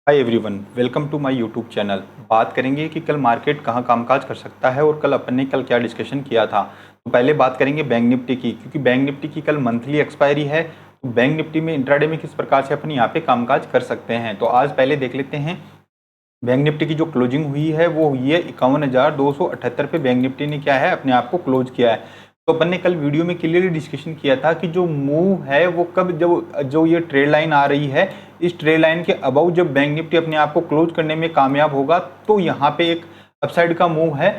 Hi everyone, welcome to my YouTube channel. बात करेंगे कि कल मार्केट कहाँ कामकाज कर सकता है और कल अपन ने क्या डिस्कशन किया था। तो पहले बात करेंगे बैंक निफ्टी की, क्योंकि बैंक निफ्टी की कल मंथली एक्सपायरी है। तो बैंक निफ्टी में इंट्राडे में किस प्रकार से अपन यहाँ पे कामकाज कर सकते हैं, तो आज पहले देख लेते हैं। बैंक निफ्टी की जो क्लोजिंग हुई है वो हुई है 51,278 पे। बैंक निफ्टी ने क्या है अपने आप को क्लोज किया है। तो अपन ने कल वीडियो में क्लियरली डिस्कशन किया था कि जो मूव है वो कब, जो ये ट्रेड लाइन आ रही है, इस ट्रेड लाइन के अबव जब बैंक निफ्टी अपने आप को क्लोज करने में कामयाब होगा तो यहाँ पे एक अपसाइड का मूव है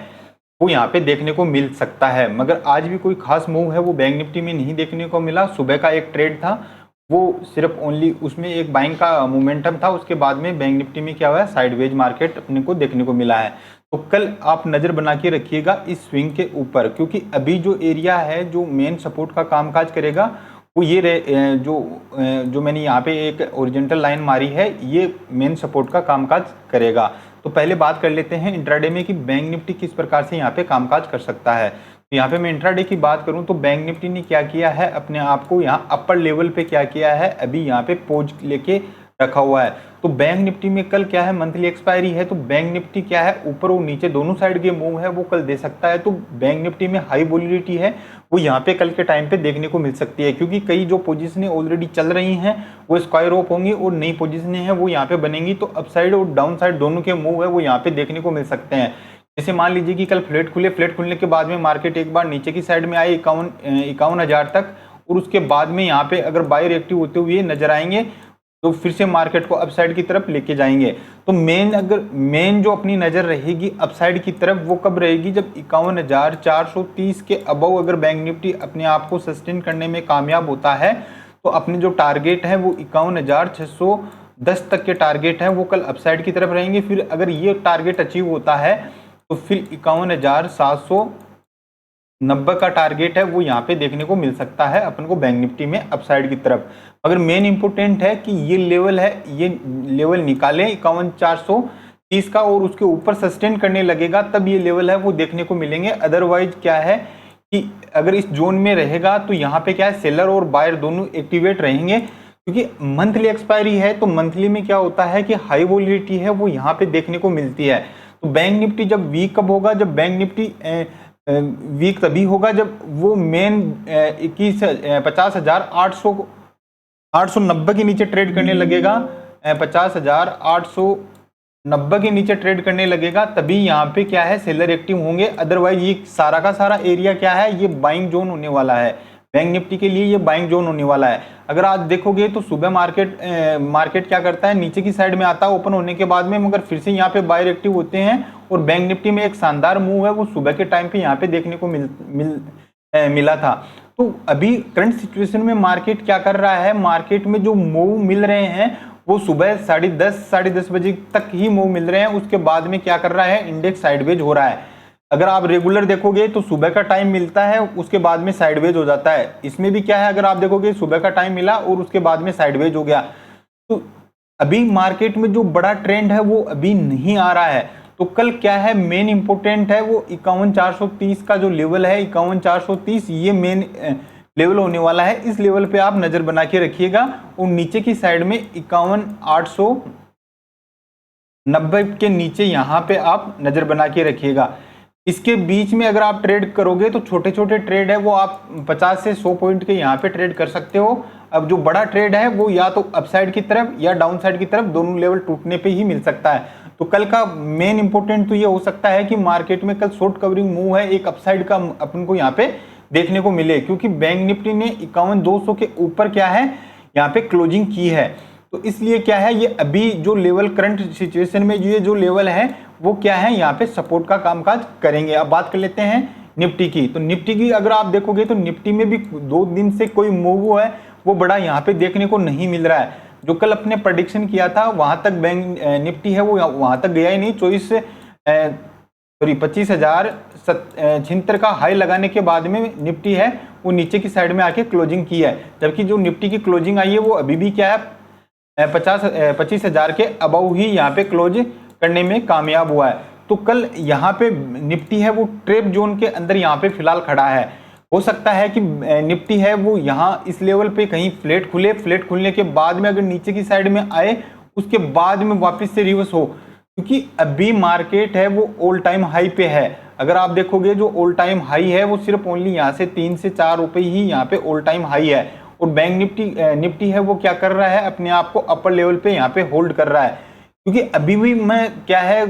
वो यहाँ पे देखने को मिल सकता है। मगर आज भी कोई खास मूव है वो बैंक निफ्टी में नहीं देखने को मिला। सुबह का एक ट्रेड था वो सिर्फ ओनली उसमें एक बाइंग का मोमेंटम था, उसके बाद में बैंक निफ्टी में क्या हुआ है, साइडवेज मार्केट अपने को देखने को मिला है। तो कल आप नज़र बना के रखिएगा इस स्विंग के ऊपर, क्योंकि अभी जो एरिया है जो मेन सपोर्ट का कामकाज करेगा वो ये जो मैंने यहाँ पे एक ओरिजेंटल लाइन मारी है, ये मेन सपोर्ट का कामकाज करेगा। तो पहले बात कर लेते हैं इंट्राडे में कि बैंक निफ्टी किस प्रकार से यहाँ पे कामकाज कर सकता है। तो यहाँ पे मैं इंट्राडे की बात करूँ तो बैंक निफ्टी ने क्या किया है, अपने आप को यहाँ अपर लेवल पे क्या किया है, अभी यहाँ पे पोज लेके रखा हुआ है। तो बैंक निफ्टी में कल क्या है, मंथली एक्सपायरी है, तो बैंक निफ्टी क्या है ऊपर और नीचे दोनों साइड के मूव है वो कल दे सकता है। तो बैंक निफ्टी में हाई वोलेटिलिटी है वो यहाँ पे कल के टाइम पे देखने को मिल सकती है, क्योंकि कई जो पोजीशनें ऑलरेडी चल रही हैं वो स्क्वायर ऑफ होंगी और नई पोजीशनें हैं वो यहाँ पे बनेंगी। तो अपसाइड और डाउन साइड दोनों के मूव है वो यहाँ पे देखने को मिल सकते हैं। जैसे मान लीजिए कि कल फ्लैट खुलने के बाद में मार्केट एक बार नीचे की साइड में आए 51,000 तक, और उसके बाद में यहाँ पे अगर बायर एक्टिव होते हुए नजर आएंगे तो फिर से मार्केट को अपसाइड की तरफ लेके जाएंगे। तो मेन जो अपनी नज़र रहेगी अपसाइड की तरफ वो कब रहेगी, जब 51,430 के अबव अगर बैंक निफ्टी अपने आप को सस्टेन करने में कामयाब होता है तो अपने जो टारगेट है वो 51,610 तक के टारगेट है वो कल अपसाइड की तरफ रहेंगे। फिर अगर ये टारगेट अचीव होता है तो फिर 51,790 का टारगेट है वो यहाँ पे देखने को मिल सकता है अपन को बैंक निफ्टी में अपसाइड की तरफ। अगर मेन इंपोर्टेंट है कि ये लेवल है, ये लेवल निकालें 51,430 का और उसके ऊपर सस्टेन करने लगेगा तब ये लेवल है वो देखने को मिलेंगे। अदरवाइज क्या है कि अगर इस जोन में रहेगा तो यहाँ पे क्या है, सेलर और बायर दोनों एक्टिवेट रहेंगे, क्योंकि मंथली एक्सपायरी है। तो मंथली में क्या होता है कि हाई वोलेटिलिटी है वो यहाँ पे देखने को मिलती है। तो बैंक निफ्टी जब वीक कब होगा, जब बैंक निफ्टी वीक तभी होगा जब वो मेन 50,890 के नीचे ट्रेड करने लगेगा। 50,890 के नीचे ट्रेड करने लगेगा तभी यहाँ पे क्या है, सेलर एक्टिव होंगे। अदरवाइज ये सारा का सारा एरिया क्या है, ये बाइंग जोन होने वाला है। बैंक निफ्टी के लिए ये बाइंग जोन होने वाला है। अगर आज देखोगे तो सुबह मार्केट क्या करता है, नीचे की साइड में आता है ओपन होने के बाद में, मगर फिर से यहाँ पे बायर एक्टिव होते हैं और बैंक निफ्टी में एक शानदार मूव है वो सुबह के टाइम पे यहाँ पे देखने को मिला था। तो अभी करंट सिचुएशन में मार्केट क्या कर रहा है, मार्केट में जो मूव मिल रहे हैं वो सुबह 10:30 बजे तक ही मूव मिल रहे हैं। उसके बाद में क्या कर रहा है, इंडेक्स साइडवेज हो रहा है। अगर आप रेगुलर देखोगे तो सुबह का टाइम मिलता है उसके बाद में साइडवेज हो जाता है। इसमें भी क्या है, अगर आप देखोगे सुबह का टाइम मिला और उसके बाद में साइडवेज हो गया। तो अभी मार्केट में जो बड़ा ट्रेंड है वो अभी नहीं आ रहा है। तो कल क्या है, मेन इंपोर्टेंट है वो 51,430 का जो लेवल है, 51,430 ये मेन लेवल होने वाला है। इस लेवल पे आप नजर बना के रखिएगा और नीचे की साइड में 51,890 के नीचे यहाँ पे आप नजर बना के रखिएगा। इसके बीच में अगर आप ट्रेड करोगे तो छोटे छोटे ट्रेड है वो आप 50 से 100 पॉइंट के यहाँ पे ट्रेड कर सकते हो। अब जो बड़ा ट्रेड है वो या तो अपसाइड की तरफ या डाउन साइड की तरफ, दोनों लेवल टूटने पे ही मिल सकता है। तो कल का मेन इंपोर्टेंट तो ये हो सकता है कि मार्केट में कल शॉर्ट कवरिंग मूव है, एक अपसाइड का अपन को यहाँ पे देखने को मिले, क्योंकि बैंक निफ्टी ने 51,200 के ऊपर क्या है यहाँ पे क्लोजिंग की है। तो इसलिए क्या है, ये अभी जो लेवल करंट सिचुएशन में ये जो लेवल है वो क्या है, यहाँ पे सपोर्ट का कामकाज करेंगे। अब बात कर लेते हैं निफ्टी की। तो निफ्टी की अगर आप देखोगे तो निफ्टी में भी 2 दिन से कोई मूव है वो बड़ा यहाँ पे देखने को नहीं मिल रहा है। जो कल अपने प्रेडिक्शन किया था वहां तक बैंक निफ्टी है वो वहां तक गया ही नहीं। 25,076 का हाई लगाने के बाद में निफ्टी है वो नीचे की साइड में आके क्लोजिंग की है, जबकि जो निफ्टी की क्लोजिंग आई है वो अभी भी क्या है 25,000 के अबव ही यहाँ पे क्लोज करने में कामयाब हुआ है। तो कल यहाँ पे निफ्टी है वो ट्रेप जोन के अंदर यहाँ पे फिलहाल खड़ा है। हो सकता है कि निफ्टी है वो यहाँ इस लेवल पे कहीं फ्लैट खुलने के बाद में अगर नीचे की साइड में आए उसके बाद में वापस से रिवर्स हो, क्योंकि अभी मार्केट है वो ऑल टाइम हाई पे है। अगर आप देखोगे जो ऑल टाइम हाई है वो सिर्फ ओनली यहाँ से 3 से 4 रुपए ही यहाँ पे ऑल टाइम हाई है। और बैंक निफ्टी है वो क्या कर रहा है, अपने आप को अपर लेवल पे यहाँ पे होल्ड कर रहा है। क्योंकि अभी भी मैं क्या है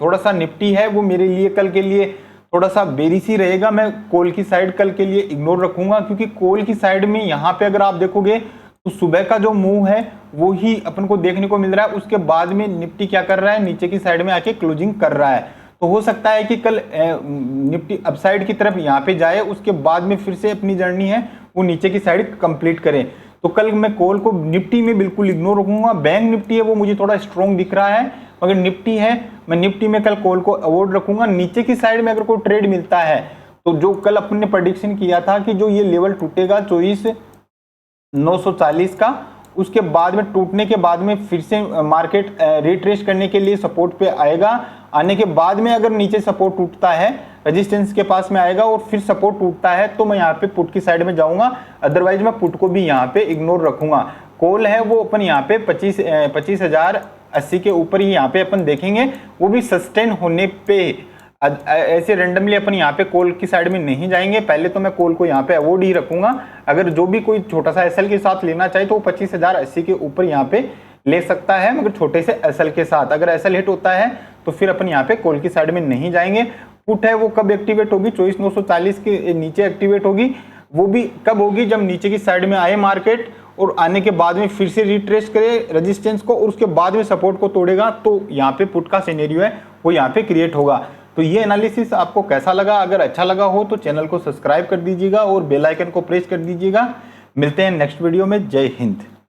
थोड़ा सा निफ्टी है वो मेरे लिए कल के लिए थोड़ा सा बेरिश ही रहेगा। मैं कॉल की साइड कल के लिए इग्नोर रखूंगा, क्योंकि कॉल की साइड में यहाँ पे अगर आप देखोगे तो सुबह का जो मूव है वो ही अपन को देखने को मिल रहा है। उसके बाद में निफ्टी क्या कर रहा है, नीचे की साइड में आके क्लोजिंग कर रहा है। तो हो सकता है कि कल निफ्टी अपसाइड की तरफ यहाँ पे जाए, उसके बाद में फिर से अपनी जर्नी है वो नीचे की साइड कंप्लीट करें। तो कल मैं कॉल को निफ्टी में बिल्कुल इग्नोर रखूंगा। बैंक निफ्टी है वो मुझे थोड़ा स्ट्रॉन्ग दिख रहा है, मगर निफ्टी है मैं निफ्टी में कल कॉल को अवॉइड रखूंगा। नीचे की साइड में अगर कोई ट्रेड मिलता है तो जो कल अपन ने प्रेडिक्शन किया था कि जो ये लेवल टूटेगा 24,940 का, उसके बाद में टूटने के बाद में फिर से मार्केट रिट्रेस करने के लिए सपोर्ट पे आएगा। आने के बाद में अगर नीचे सपोर्ट टूटता है, रेजिस्टेंस के पास में आएगा और फिर सपोर्ट टूटता है तो मैं यहाँ पे पुट की साइड में जाऊंगा। अदरवाइज मैं पुट को भी यहाँ पे इग्नोर रखूंगा। कॉल है वो अपन यहाँ पे 25,080 के ऊपर ही यहाँ पे अपन देखेंगे, वो भी सस्टेन होने पे। ऐसे रेंडमली अपन यहाँ पे कॉल की साइड में नहीं जाएंगे। पहले तो मैं कॉल को यहाँ पे अवॉइड ही रखूंगा। अगर जो भी कोई छोटा सा एसएल के साथ लेना चाहे तो वो 25,080 के ऊपर यहाँ पे ले सकता है, मगर छोटे से एसएल के साथ। अगर एसएल हिट होता है तो फिर अपन यहाँ पे कॉल की साइड में नहीं जाएंगे। पुट है वो कब एक्टिवेट होगी, 24,940 के नीचे एक्टिवेट होगी। वो भी कब होगी, जब नीचे की साइड में आए मार्केट और आने के बाद में फिर से रिट्रेस करे रेजिस्टेंस को और उसके बाद में सपोर्ट को तोड़ेगा, तो यहाँ पे पुट का सिनेरियो है वो यहाँ पे क्रिएट होगा। तो ये एनालिसिस आपको कैसा लगा? अगर अच्छा लगा हो तो चैनल को सब्सक्राइब कर दीजिएगा और बेल आइकन को प्रेस कर दीजिएगा। मिलते हैं नेक्स्ट वीडियो में। जय हिंद।